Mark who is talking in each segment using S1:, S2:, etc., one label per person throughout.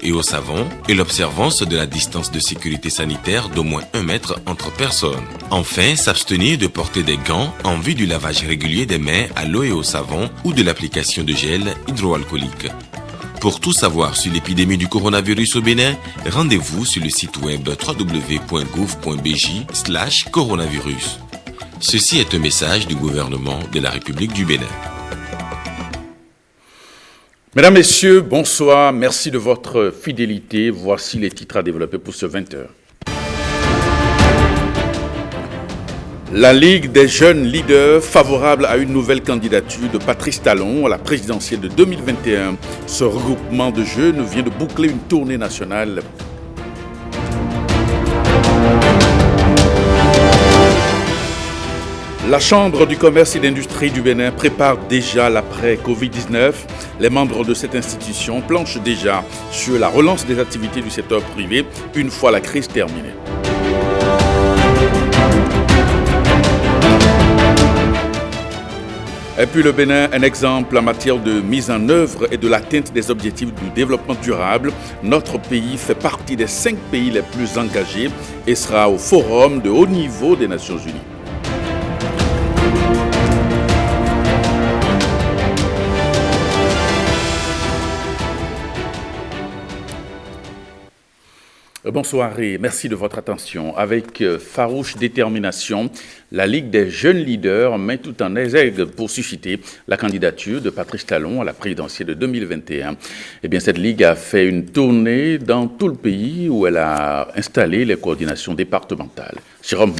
S1: et au savon et l'observance de la distance de sécurité sanitaire d'au moins 1 mètre entre personnes. Enfin, s'abstenir de porter des gants en vue du lavage régulier des mains à l'eau et au savon ou de l'application de gel hydroalcoolique. Pour tout savoir sur l'épidémie du coronavirus au Bénin, rendez-vous sur le site web www.gouv.bj/coronavirus. Ceci est un message du gouvernement de la République du Bénin.
S2: Mesdames, Messieurs, bonsoir. Merci de votre fidélité. Voici les titres à développer pour ce 20h. La Ligue des jeunes leaders favorable à une nouvelle candidature de Patrice Talon à la présidentielle de 2021. Ce regroupement de jeunes vient de boucler une tournée nationale. La Chambre du commerce et d'industrie du Bénin prépare déjà l'après-Covid-19. Les membres de cette institution planchent déjà sur la relance des activités du secteur privé une fois la crise terminée. Et puis le Bénin, un exemple en matière de mise en œuvre et de l'atteinte des objectifs du développement durable. Notre pays fait partie des 5 pays les plus engagés et sera au forum de haut niveau des Nations Unies. Bonsoir et merci de votre attention. Avec farouche détermination, la Ligue des jeunes leaders met tout en exergue pour susciter la candidature de Patrice Talon à la présidentielle de 2021. Eh bien, cette Ligue a fait une tournée dans tout le pays où elle a installé les coordinations départementales. Jérôme.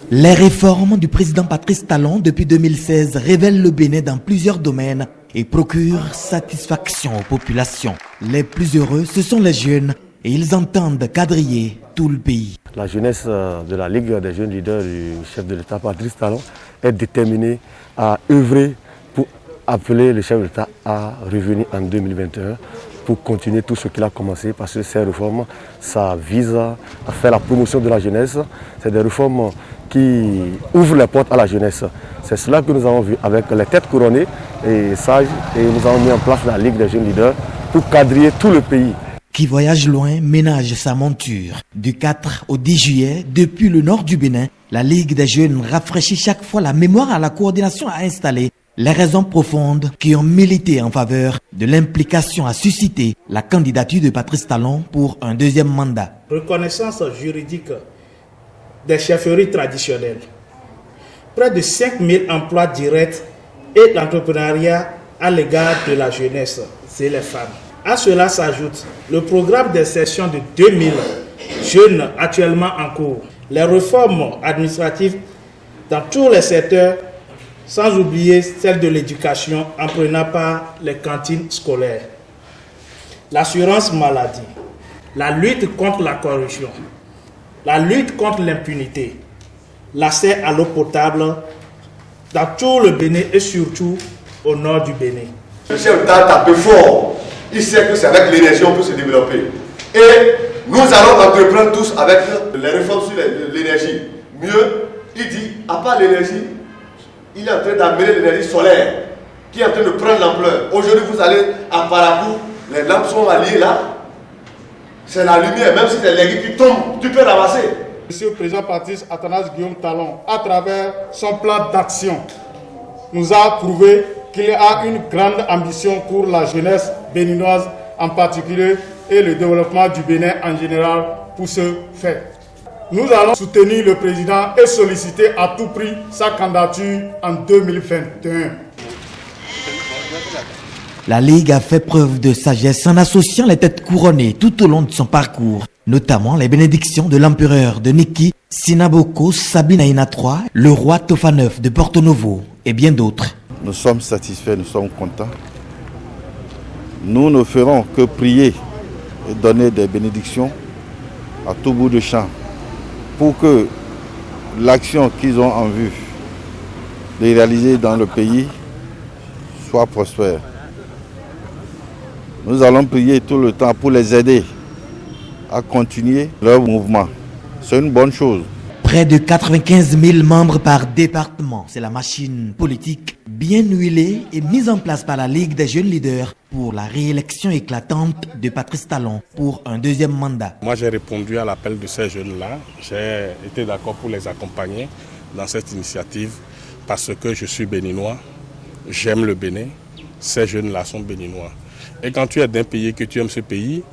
S3: Les réformes du président Patrice Talon depuis 2016 révèlent le Bénin dans plusieurs domaines et procurent satisfaction aux populations. Les plus heureux, ce sont les jeunes. Et ils entendent quadriller tout le pays.
S4: La jeunesse de la Ligue des jeunes leaders du chef de l'État, Patrice Talon, est déterminée à œuvrer pour appeler le chef de l'État à revenir en 2021 pour continuer tout ce qu'il a commencé parce que ces réformes, ça vise à faire la promotion de la jeunesse. C'est des réformes qui ouvrent les portes à la jeunesse. C'est cela que nous avons vu avec les têtes couronnées et sages et nous avons mis en place la Ligue des jeunes leaders pour quadriller tout le pays.
S3: Qui voyage loin ménage sa monture. Du 4 au 10 juillet, depuis le nord du Bénin, la Ligue des jeunes rafraîchit chaque fois la mémoire à la coordination à installer les raisons profondes qui ont milité en faveur de l'implication à susciter la candidature de Patrice Talon pour un deuxième mandat.
S5: Reconnaissance juridique des chefferies traditionnelles. Près de 5000 emplois directs et l'entrepreneuriat à l'égard de la jeunesse et les femmes. À cela s'ajoute le programme d'insertion de 2000 jeunes actuellement en cours, les réformes administratives dans tous les secteurs, sans oublier celle de l'éducation en prenant par les cantines scolaires, l'assurance maladie, la lutte contre la corruption, la lutte contre l'impunité, l'accès à l'eau potable dans tout le Bénin et surtout au nord du Bénin.
S6: Le chef d'État tape fort. Il sait que c'est avec l'énergie qu'on peut se développer. Et nous allons entreprendre tous avec les réformes sur l'énergie. Mieux, il dit, à part l'énergie, il est en train d'amener l'énergie solaire, qui est en train de prendre l'ampleur. Aujourd'hui, vous allez à Paracou, les lampes sont alliées là. C'est la lumière, même si c'est l'aiguille qui tombe, tu peux ramasser.
S5: Monsieur le Président Patrice Athanase Guillaume Talon, à travers son plan d'action, nous a prouvé qu'il a une grande ambition pour la jeunesse béninoise en particulier et le développement du Bénin en général pour ce fait. Nous allons soutenir le président et solliciter à tout prix sa candidature en 2021.
S3: La Ligue a fait preuve de sagesse en associant les têtes couronnées tout au long de son parcours, notamment les bénédictions de l'empereur de Niki, Sinaboko Sabinaïna III, le roi Tofa IX de Porto Novo et bien d'autres.
S7: Nous sommes satisfaits, nous sommes contents. Nous ne ferons que prier et donner des bénédictions à tout bout de champ pour que l'action qu'ils ont en vue de réaliser dans le pays soit prospère. Nous allons prier tout le temps pour les aider à continuer leur mouvement. C'est une bonne chose.
S3: Près de 95 000 membres par département. C'est la machine politique bien huilée et mise en place par la Ligue des jeunes leaders pour la réélection éclatante de Patrice Talon pour un deuxième mandat.
S8: Moi, j'ai répondu à l'appel de ces jeunes-là. J'ai été d'accord pour les accompagner dans cette initiative parce que je suis béninois, j'aime le Bénin, ces jeunes-là sont béninois. Et quand tu es d'un pays et que tu aimes ce pays,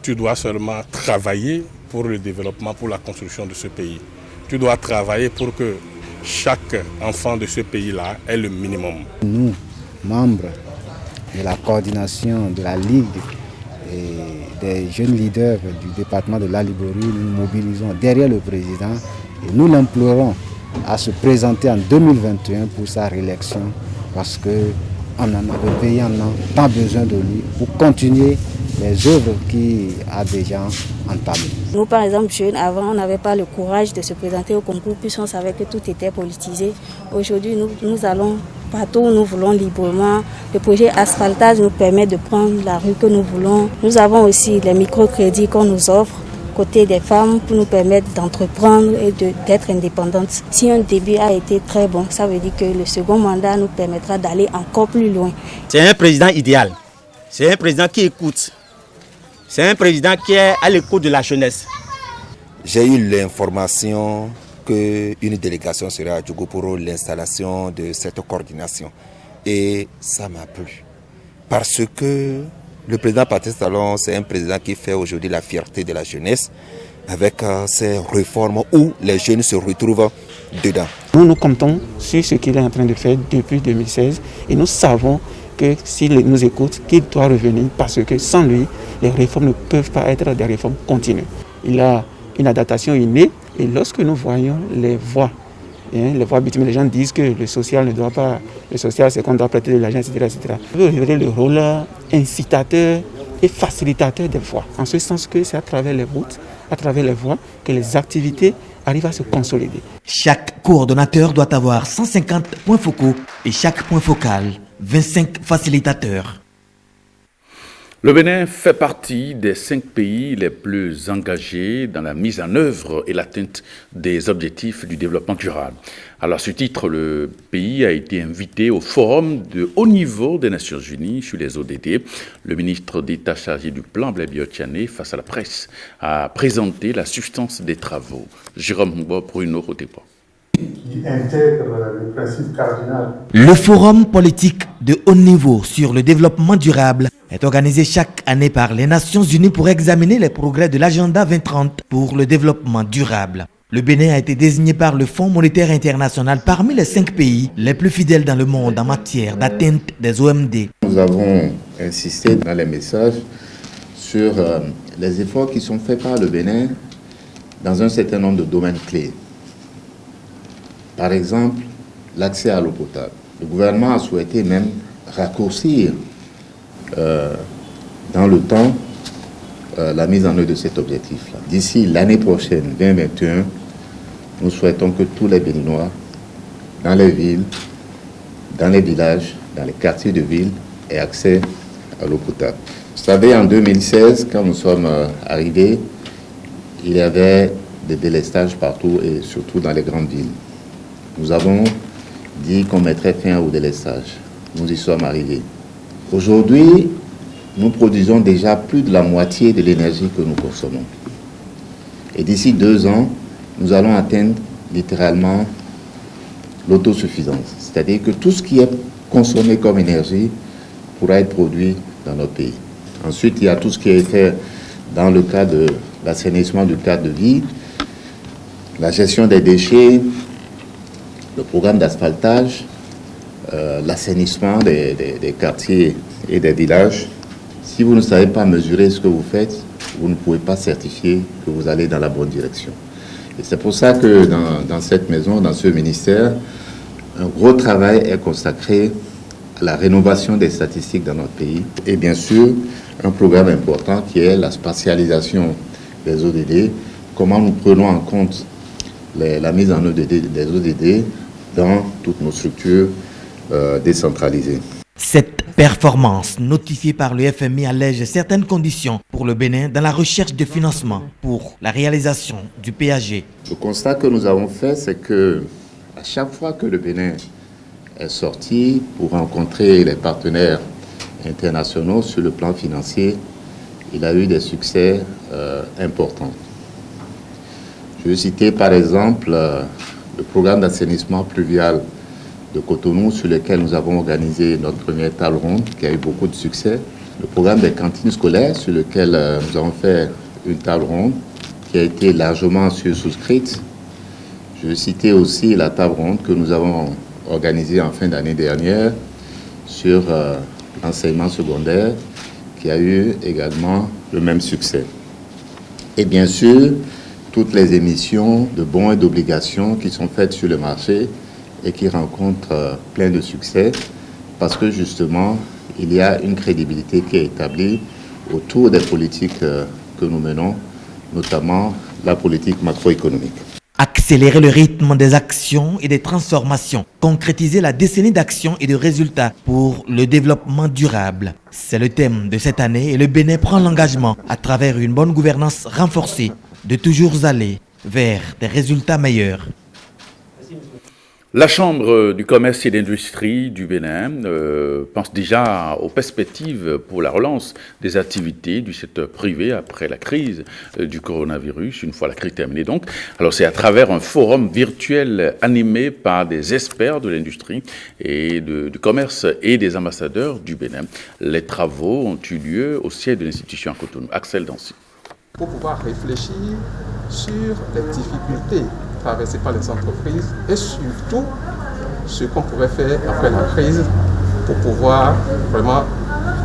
S8: tu dois seulement travailler pour le développement, pour la construction de ce pays. Tu dois travailler pour que chaque enfant de ce pays-là ait le minimum.
S9: Nous, membres de la coordination de la Ligue et des jeunes leaders du département de l'Ali-Boru, nous nous mobilisons derrière le président et nous l'implorons à se présenter en 2021 pour sa réélection parce qu'on en a, le pays en a tant besoin de lui pour continuer les œuvres qu'il a déjà entamées.
S10: Nous, par exemple, jeunes, avant, on n'avait pas le courage de se présenter au concours puisqu'on savait que tout était politisé. Aujourd'hui, nous allons partout où nous voulons librement. Le projet asphaltage nous permet de prendre la rue que nous voulons. Nous avons aussi les microcrédits qu'on nous offre côté des femmes pour nous permettre d'entreprendre et d'être indépendantes. Si un début a été très bon, ça veut dire que le second mandat nous permettra d'aller encore plus loin.
S11: C'est un président idéal. C'est un président qui écoute. C'est un président qui est à l'écoute de la jeunesse.
S12: J'ai eu l'information qu'une délégation sera à Djougou pour l'installation de cette coordination. Et ça m'a plu. Parce que le président Patrice Talon, c'est un président qui fait aujourd'hui la fierté de la jeunesse avec ces réformes où les jeunes se retrouvent dedans.
S13: Nous comptons sur ce qu'il est en train de faire depuis 2016 et nous savons que s'il nous écoute, qu'il doit revenir parce que sans lui, les réformes ne peuvent pas être des réformes continues. Il a une adaptation innée et lorsque nous voyons les voix bitumes, les gens disent que le social ne doit pas, le social c'est qu'on doit prêter de l'argent, etc. Je veux relever le rôle incitateur et facilitateur des voix, en ce sens que c'est à travers les routes, à travers les voies que les activités arrivent à se consolider.
S3: Chaque coordonnateur doit avoir 150 points focaux et chaque point focal 25 facilitateurs.
S2: Le Bénin fait partie des 5 pays les plus engagés dans la mise en œuvre et l'atteinte des objectifs du développement durable. Alors, à ce titre, le pays a été invité au forum de haut niveau des Nations Unies sur les ODD. Le ministre d'État chargé du plan, Blaise Biotchané, face à la presse, a présenté la substance des travaux. Jérôme Mouba pour une autre époque.
S14: Qui intègre le principe cardinal.
S3: Le forum politique de haut niveau sur le développement durable est organisé chaque année par les Nations Unies pour examiner les progrès de l'agenda 2030 pour le développement durable. Le Bénin a été désigné par le Fonds monétaire international parmi les 5 pays les plus fidèles dans le monde en matière d'atteinte des OMD.
S15: Nous avons insisté dans les messages sur les efforts qui sont faits par le Bénin dans un certain nombre de domaines clés. Par exemple, l'accès à l'eau potable. Le gouvernement a souhaité même raccourcir dans le temps la mise en œuvre de cet objectif-là. D'ici l'année prochaine, 2021, nous souhaitons que tous les Béninois, dans les villes, dans les villages, dans les quartiers de ville, aient accès à l'eau potable. Vous savez, en 2016, quand nous sommes arrivés, il y avait des délestages partout et surtout dans les grandes villes. Nous avons dit qu'on mettrait fin au délestage. Nous y sommes arrivés. Aujourd'hui, nous produisons déjà plus de la moitié de l'énergie que nous consommons. Et d'ici 2 ans, nous allons atteindre littéralement l'autosuffisance. C'est-à-dire que tout ce qui est consommé comme énergie pourra être produit dans notre pays. Ensuite, il y a tout ce qui est fait dans le cadre de l'assainissement du cadre de vie, la gestion des déchets, le programme d'asphaltage, l'assainissement des quartiers et des villages. Si vous ne savez pas mesurer ce que vous faites, vous ne pouvez pas certifier que vous allez dans la bonne direction. Et c'est pour ça que dans cette maison, dans ce ministère, un gros travail est consacré à la rénovation des statistiques dans notre pays. Et bien sûr, un programme important qui est la spatialisation des ODD, comment nous prenons en compte la mise en œuvre des ODD dans toutes nos structures décentralisées.
S3: Cette Performance notifiée par le FMI allège certaines conditions pour le Bénin dans la recherche de financement pour la réalisation du PAG.
S15: Le constat que nous avons fait, c'est que à chaque fois que le Bénin est sorti pour rencontrer les partenaires internationaux sur le plan financier, il a eu des succès importants. Je vais citer par exemple le programme d'assainissement pluvial de Cotonou sur lequel nous avons organisé notre première table ronde qui a eu beaucoup de succès. Le programme des cantines scolaires sur lequel nous avons fait une table ronde qui a été largement souscrite. Je vais citer aussi la table ronde que nous avons organisée en fin d'année dernière sur l'enseignement secondaire qui a eu également le même succès. Et bien sûr, toutes les émissions de bons et d'obligations qui sont faites sur le marché et qui rencontrent plein de succès parce que justement, il y a une crédibilité qui est établie autour des politiques que nous menons, notamment la politique macroéconomique.
S3: Accélérer le rythme des actions et des transformations, concrétiser la décennie d'actions et de résultats pour le développement durable. C'est le thème de cette année et le Bénin prend l'engagement, à travers une bonne gouvernance renforcée, de toujours aller vers des résultats meilleurs.
S2: La Chambre du commerce et d'industrie du Bénin pense déjà aux perspectives pour la relance des activités du secteur privé après la crise du coronavirus, une fois la crise terminée donc. Alors c'est à travers un forum virtuel animé par des experts de l'industrie et du commerce et des ambassadeurs du Bénin. Les travaux ont eu lieu au siège de l'institution à Cotonou. Axel Dancy.
S16: Pour pouvoir réfléchir sur les difficultés traversées par les entreprises et surtout ce qu'on pourrait faire après la crise pour pouvoir vraiment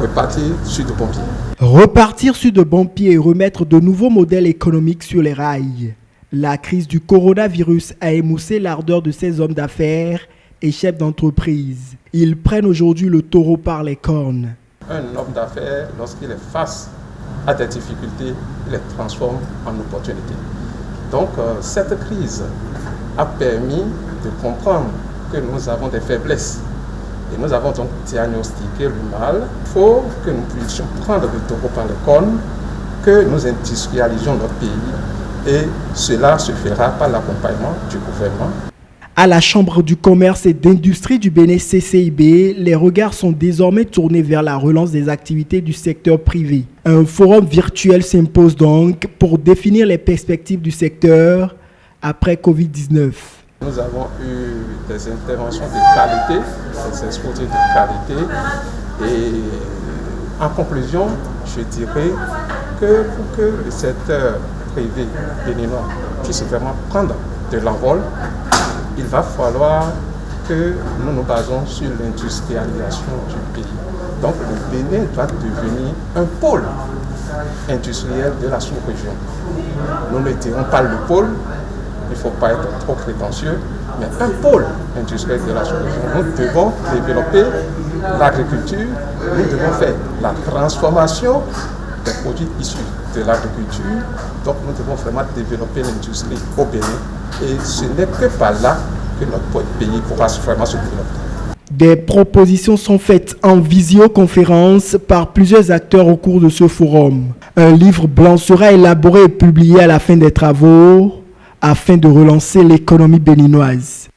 S16: repartir sur de bons pieds.
S17: Repartir sur de bons pieds et remettre de nouveaux modèles économiques sur les rails. La crise du coronavirus a émoussé l'ardeur de ces hommes d'affaires et chefs d'entreprise. Ils prennent aujourd'hui le taureau par les cornes.
S16: Un homme d'affaires, lorsqu'il est face à des difficultés, il les transforme en opportunités. Donc cette crise a permis de comprendre que nous avons des faiblesses et nous avons donc diagnostiqué le mal. Il faut que nous puissions prendre le taureau par les cornes, que nous industrialisions notre pays et cela se fera par l'accompagnement du gouvernement.
S17: À la Chambre du commerce et d'industrie du Bénin CCIB, les regards sont désormais tournés vers la relance des activités du secteur privé. Un forum virtuel s'impose donc pour définir les perspectives du secteur après Covid-19.
S16: Nous avons eu des interventions de qualité, des exposés de qualité et en conclusion, je dirais que pour que le secteur privé béninois puisse vraiment prendre de l'envol, il va falloir que nous nous basons sur l'industrialisation du pays. Donc le Bénin doit devenir un pôle industriel de la sous-région. Nous ne dirons pas le pôle, il ne faut pas être trop prétentieux, mais un pôle industriel de la sous-région. Nous devons développer l'agriculture, nous devons faire la transformation des produits issus de l'agriculture. Donc nous devons vraiment développer l'industrie au Bénin. Et ce n'est que par là que notre pays pourra vraiment se développer.
S17: Des propositions sont faites en visioconférence par plusieurs acteurs au cours de ce forum. Un livre blanc sera élaboré et publié à la fin des travaux afin de relancer l'économie béninoise.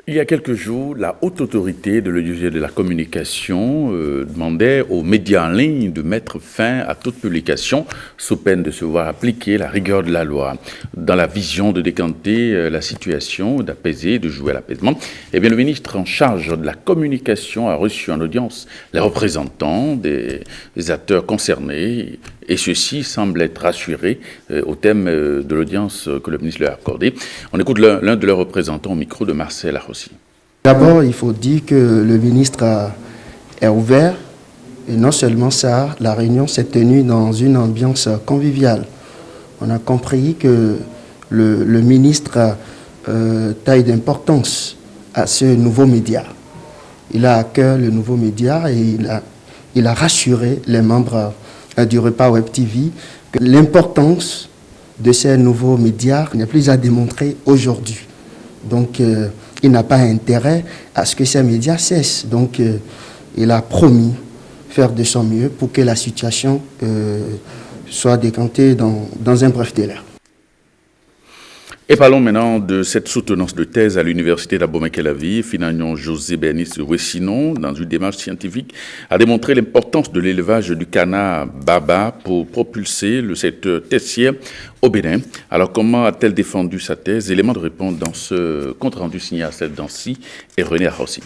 S2: Il y a quelques jours, la haute autorité de l'audiovisuel de la communication demandait aux médias en ligne de mettre fin à toute publication sous peine de se voir appliquer la rigueur de la loi. Dans la vision de décanter la situation, d'apaiser, de jouer à l'apaisement, eh bien, le ministre en charge de la communication a reçu en audience les représentants des acteurs concernés et ceux-ci semblent être rassurés au thème de l'audience que le ministre leur a accordée. On écoute l'un de leurs représentants au micro de Marcel Arossi.
S18: D'abord, il faut dire que le ministre est ouvert et non seulement ça, la réunion s'est tenue dans une ambiance conviviale. On a compris que le ministre taille d'importance à ce nouveau média. Il a à cœur le nouveau média et il a rassuré les membres du repas Web TV que l'importance de ces nouveaux médias n'est plus à démontrer aujourd'hui. Donc, il n'a pas intérêt à ce que ces médias cessent. Donc, il a promis faire de son mieux pour que la situation soit décantée dans un bref délai.
S2: Et parlons maintenant de cette soutenance de thèse à l'université d'Abomey-Calavi. Finalement, José Bernice Rouessinon, dans une démarche scientifique, a démontré l'importance de l'élevage du canard baba pour propulser le secteur tertiaire au Bénin. Alors, comment a-t-elle défendu sa thèse? Élément de réponse dans ce compte-rendu signé à cette Dancy et René Arrossi.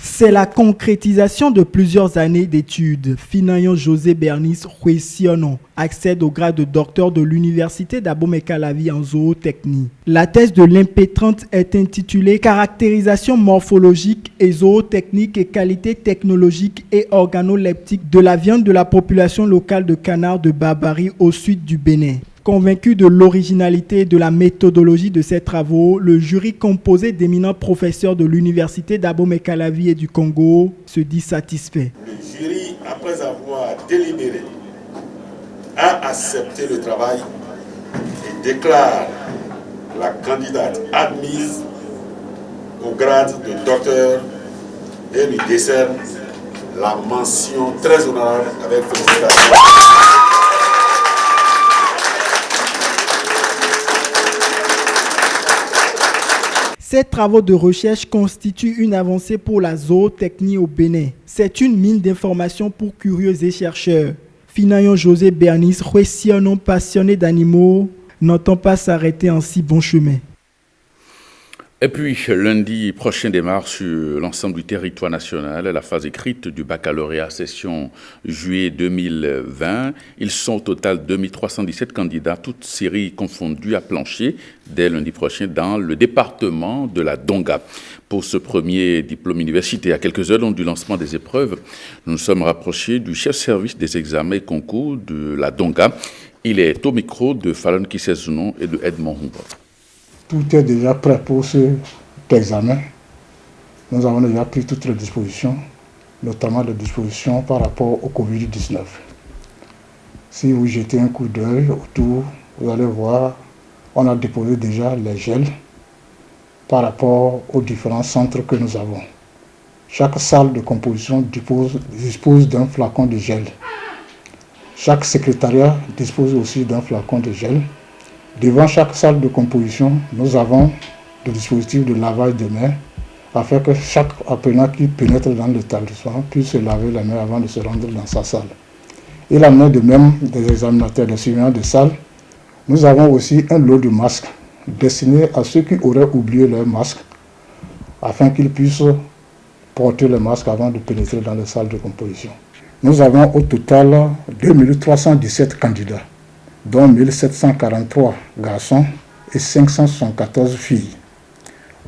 S17: C'est la concrétisation de plusieurs années d'études. Finayon José Bernice Rouessinon accède au grade de docteur de l'université d'Abomey-Calavi en zootechnie. La thèse de l'impétrante est intitulée « Caractérisation morphologique et zootechnique et qualité technologique et organoleptique de la viande de la population locale de canards de Barbarie au sud du Bénin ». Convaincu de l'originalité et de la méthodologie de ces travaux, le jury composé d'éminents professeurs de l'université d'Abomey-Calavi et du Congo se dit satisfait.
S19: Le jury, après avoir délibéré, a accepté le travail et déclare la candidate admise au grade de docteur et lui décerne la mention très honorable avec félicitations.
S17: Ces travaux de recherche constituent une avancée pour la zootechnie au Bénin. C'est une mine d'informations pour curieux et chercheurs. Finayon José Bernice Rouessinon, passionné d'animaux, n'entend pas s'arrêter en si bon chemin.
S2: Et puis, lundi prochain démarre sur l'ensemble du territoire national la phase écrite du baccalauréat session juillet 2020. Ils sont au total 2317 candidats, toutes séries confondues à plancher, dès lundi prochain dans le département de la Donga. Pour ce premier diplôme universitaire, à quelques heures du lancement des épreuves, nous nous sommes rapprochés du chef-service des examens et concours de la Donga. Il est au micro de Fallon Kisezounon et de Edmond Humboldt.
S14: Tout est déjà prêt pour cet examen. Nous avons déjà pris toutes les dispositions, notamment les dispositions par rapport au Covid-19. Si vous jetez un coup d'œil autour, vous allez voir, on a déposé déjà les gels par rapport aux différents centres que nous avons. Chaque salle de composition dispose d'un flacon de gel. Chaque secrétariat dispose aussi d'un flacon de gel. Devant chaque salle de composition, nous avons des dispositifs de lavage des mains afin que chaque apprenant qui pénètre dans l'établissement puisse se laver les mains avant de se rendre dans sa salle. Il en est de même des examinateurs, des surveillants de salle. Nous avons aussi un lot de masques destinés à ceux qui auraient oublié leur masque afin qu'ils puissent porter le masque avant de pénétrer dans les salles de composition. Nous avons au total 2317 candidats, dont 1743 garçons et 574 filles,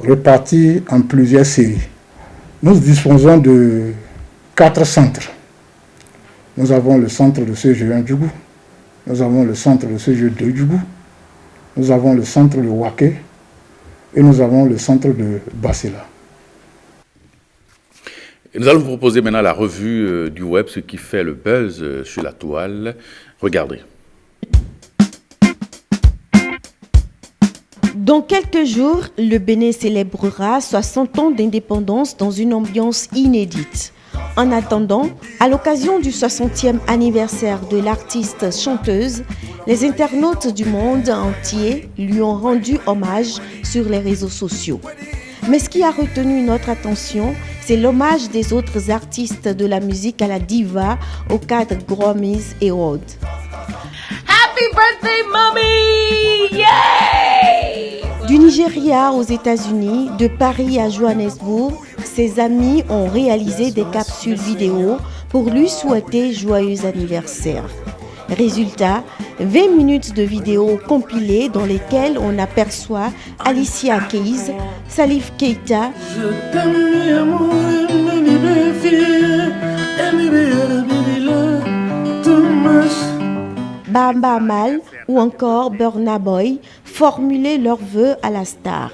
S14: répartis en plusieurs séries. Nous disposons de 4 centres. Nous avons le centre de CG1 Djougou, nous avons le centre de CG2 Djougou, nous avons le centre de Waké et nous avons le centre de Bassila.
S2: Et nous allons vous proposer maintenant la revue du web, ce qui fait le buzz sur la toile. Regardez.
S20: Dans quelques jours, le Bénin célébrera 60 ans d'indépendance dans une ambiance inédite. En attendant, à l'occasion du 60e anniversaire de l'artiste chanteuse, les internautes du monde entier lui ont rendu hommage sur les réseaux sociaux. Mais ce qui a retenu notre attention, c'est l'hommage des autres artistes de la musique à la diva au cadre Grammys Awards.
S21: Happy birthday, mommy! Yay!
S20: Du Nigeria aux États-Unis, de Paris à Johannesburg, ses amis ont réalisé des capsules vidéo pour lui souhaiter joyeux anniversaire. Résultat, 20 minutes de vidéos compilées dans lesquelles on aperçoit Alicia Keys, Salif Keita, Bamba Mal ou encore Burna Boy formuler leurs vœux à la star.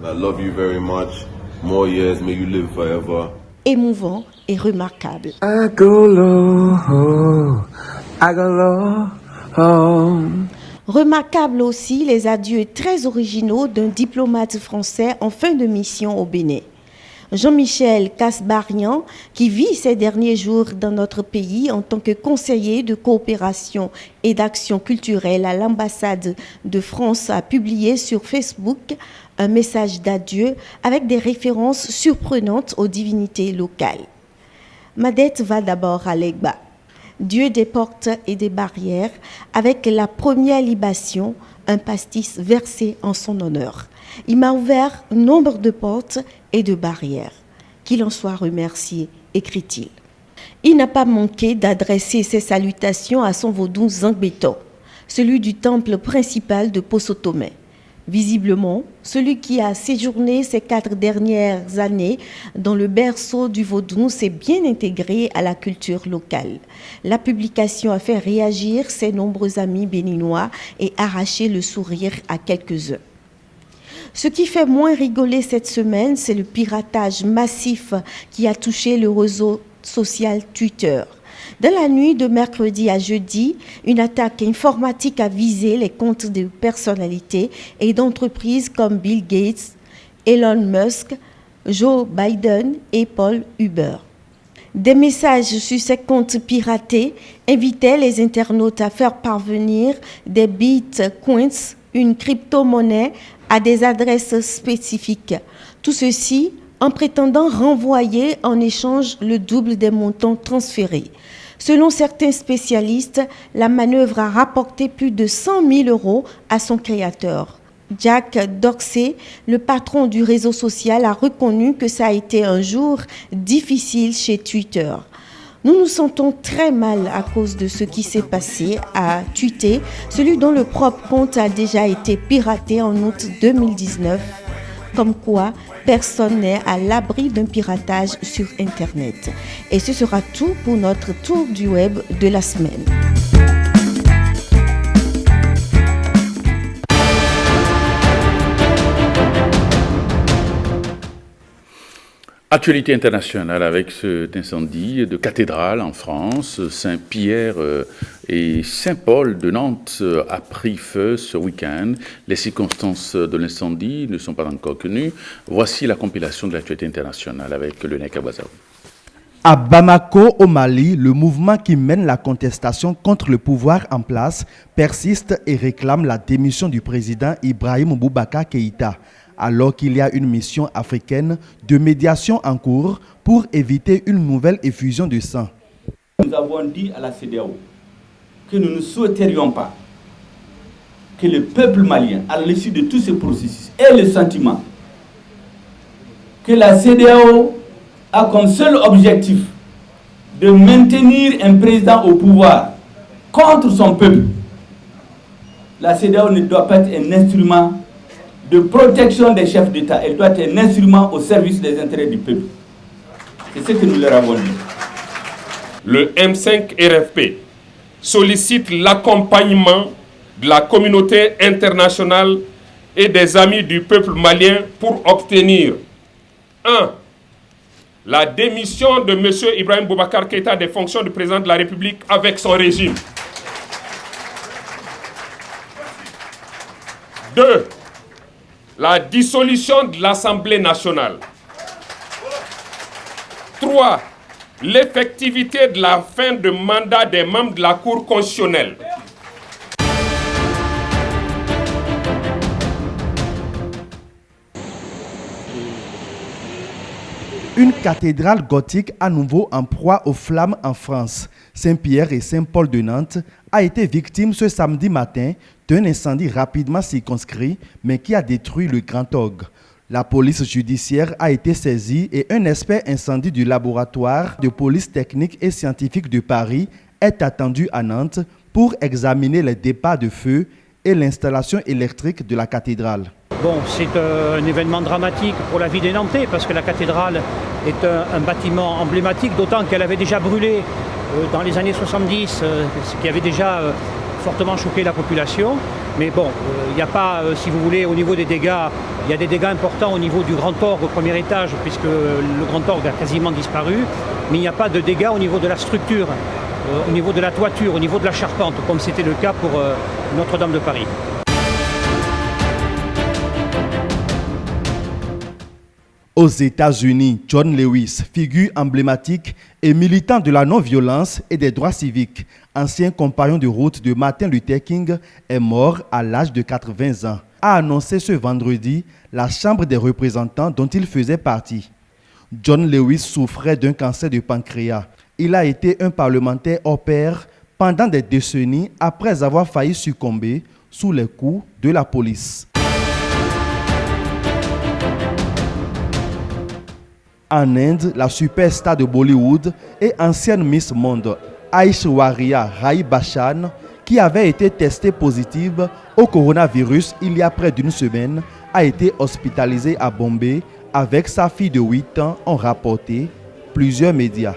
S22: I love you very much. More years, may you live forever.
S20: Émouvant et remarquable.
S21: I go low, I go low.
S20: Remarquable aussi les adieux très originaux d'un diplomate français en fin de mission au Bénin. Jean-Michel Kasbarian, qui vit ces derniers jours dans notre pays en tant que conseiller de coopération et d'action culturelle à l'ambassade de France, a publié sur Facebook un message d'adieu avec des références surprenantes aux divinités locales. Ma dette va d'abord à Legba, Dieu des portes et des barrières, avec la première libation, un pastis versé en son honneur. Il m'a ouvert nombre de portes et de barrières. Qu'il en soit remercié, écrit-il. Il n'a pas manqué d'adresser ses salutations à son vaudou Zangbeto, celui du temple principal de Posotomé. Visiblement, celui qui a séjourné ces 4 dernières années dans le berceau du vaudou s'est bien intégré à la culture locale. La publication a fait réagir ses nombreux amis béninois et arraché le sourire à quelques-uns. Ce qui fait moins rigoler cette semaine, c'est le piratage massif qui a touché le réseau social Twitter. Dans la nuit de mercredi à jeudi, une attaque informatique a visé les comptes de personnalités et d'entreprises comme Bill Gates, Elon Musk, Joe Biden et Paul Huber. Des messages sur ces comptes piratés invitaient les internautes à faire parvenir des bitcoins, une crypto-monnaie, à des adresses spécifiques. Tout ceci en prétendant renvoyer en échange le double des montants transférés. Selon certains spécialistes, la manœuvre a rapporté plus de 100 000 € à son créateur. Jack Dorsey, le patron du réseau social, a reconnu que ça a été un jour difficile chez Twitter. Nous nous sentons très mal à cause de ce qui s'est passé, a tweeté celui dont le propre compte a déjà été piraté en août 2019. Comme quoi, personne n'est à l'abri d'un piratage sur Internet. Et ce sera tout pour notre tour du web de la semaine.
S2: Actualité internationale avec cet incendie de cathédrale en France. Saint-Pierre et Saint-Paul de Nantes a pris feu ce week-end. Les circonstances de l'incendie ne sont pas encore connues. Voici la compilation de l'actualité internationale avec le Nek Abazaou.
S1: À Bamako, au Mali, le mouvement qui mène la contestation contre le pouvoir en place persiste et réclame la démission du président Ibrahim Boubacar Keïta, alors qu'il y a une mission africaine de médiation en cours pour éviter une nouvelle effusion de sang.
S4: Nous avons dit à la CEDEAO que nous ne souhaiterions pas que le peuple malien, à l'issue de tous ces processus, ait le sentiment que la CEDEAO a comme seul objectif de maintenir un président au pouvoir contre son peuple. La CEDEAO ne doit pas être un instrument de protection des chefs d'État, elle doit être un instrument au service des intérêts du peuple. C'est ce que nous leur avons dit.
S23: Le M5 RFP sollicite l'accompagnement de la communauté internationale et des amis du peuple malien pour obtenir 1. La démission de M. Ibrahim Boubacar Keïta des fonctions de président de la République avec son régime. 2. La dissolution de l'Assemblée nationale. 3. L'effectivité de la fin de mandat des membres de la Cour constitutionnelle.
S1: Une cathédrale gothique à nouveau en proie aux flammes en France. Saint-Pierre et Saint-Paul de Nantes a été victime ce samedi matin d'un incendie rapidement circonscrit, mais qui a détruit le Grand Ogre. La police judiciaire a été saisie et un expert incendie du laboratoire de police technique et scientifique de Paris est attendu à Nantes pour examiner les départs de feu et l'installation électrique de la cathédrale.
S24: Bon, c'est un événement dramatique pour la vie des Nantais parce que la cathédrale est un bâtiment emblématique, d'autant qu'elle avait déjà brûlé dans les années 70, ce qui avait déjà fortement choqué la population. Mais bon, il n'y a pas, si vous voulez, au niveau des dégâts, il y a des dégâts importants au niveau du Grand Orgue au premier étage, puisque le Grand Orgue a quasiment disparu, mais il n'y a pas de dégâts au niveau de la structure, au niveau de la toiture, au niveau de la charpente, comme c'était le cas pour Notre-Dame de Paris.
S1: Aux États-Unis, John Lewis, figure emblématique et militant de la non-violence et des droits civiques, ancien compagnon de route de Martin Luther King, est mort à l'âge de 80 ans, a annoncé ce vendredi la Chambre des représentants dont il faisait partie. John Lewis souffrait d'un cancer de pancréas. Il a été un parlementaire hors pair pendant des décennies après avoir failli succomber sous les coups de la police. En Inde, la superstar de Bollywood et ancienne Miss Monde, Aishwarya Rai Bachchan, qui avait été testée positive au coronavirus il y a près d'une semaine, a été hospitalisée à Bombay avec sa fille de 8 ans, ont rapporté plusieurs médias.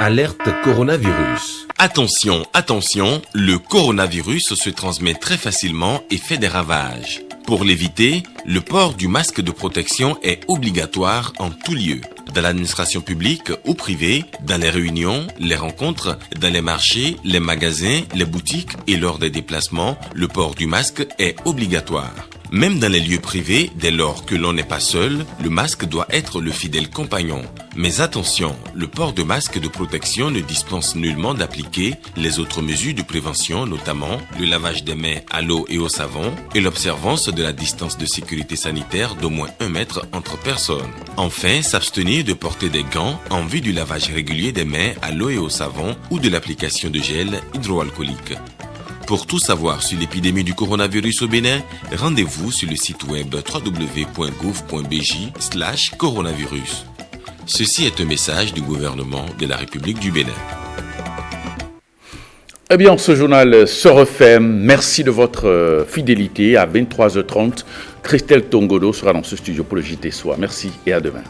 S5: Alerte coronavirus. Attention, attention, le coronavirus se transmet très facilement et fait des ravages. Pour l'éviter, le port du masque de protection est obligatoire en tout lieu. Dans l'administration publique ou privée, dans les réunions, les rencontres, dans les marchés, les magasins, les boutiques et lors des déplacements, le port du masque est obligatoire. Même dans les lieux privés, dès lors que l'on n'est pas seul, le masque doit être le fidèle compagnon. Mais attention, le port de masque de protection ne dispense nullement d'appliquer les autres mesures de prévention, notamment le lavage des mains à l'eau et au savon et l'observance de la distance de sécurité sanitaire d'au moins 1 mètre entre personnes. Enfin, s'abstenir de porter des gants en vue du lavage régulier des mains à l'eau et au savon ou de l'application de gel hydroalcoolique. Pour tout savoir sur l'épidémie du coronavirus au Bénin, rendez-vous sur le site web www.gouv.bj/coronavirus. Ceci est un message du gouvernement de la République du Bénin.
S2: Eh bien, ce journal se refait. Merci de votre fidélité. À 23h30, Christelle Tongodo sera dans ce studio pour le JT Soir. Merci et à demain.